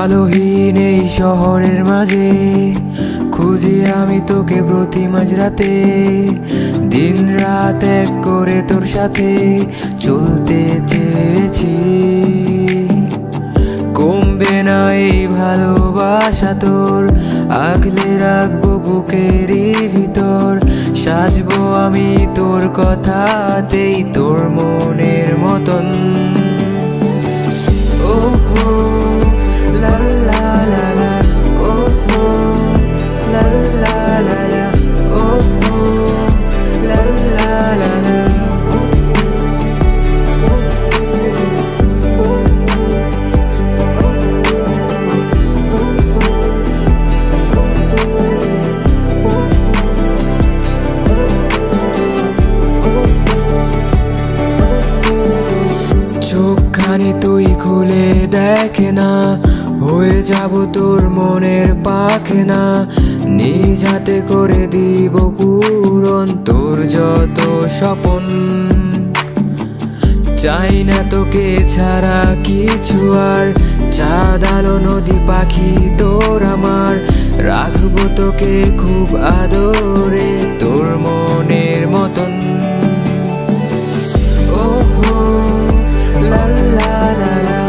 আলোহীন এই শহরের মাঝে খুঁজি আমি তোকে প্রতি মাঝরাতে, দিন রাত এক করে তোর সাথে চলতে চেয়েছি। কমবে না এই ভালোবাসা তোর, আগলে রাখবো বুকেরই ভিতর, সাজবো আমি তোর কথাতেই তোর মনের মতন। ও হো লা লা লা লা, ও হো লা লা লা লা, ও হো লা লা লা লা। চোখখানি তুই খুলে দেখে না, হয়ে যাব তোর মনের পাখে না, নিজ হাতে করে দিব পূরণ তোর যত স্বপন। চাই না তোকে ছাড়া কিছু আর, চাঁদ আলো নদী পাখি তোর আমার, রাখবো তোকে খুব আদরে তোর মনের মতন। ও হো লা লা লা লা।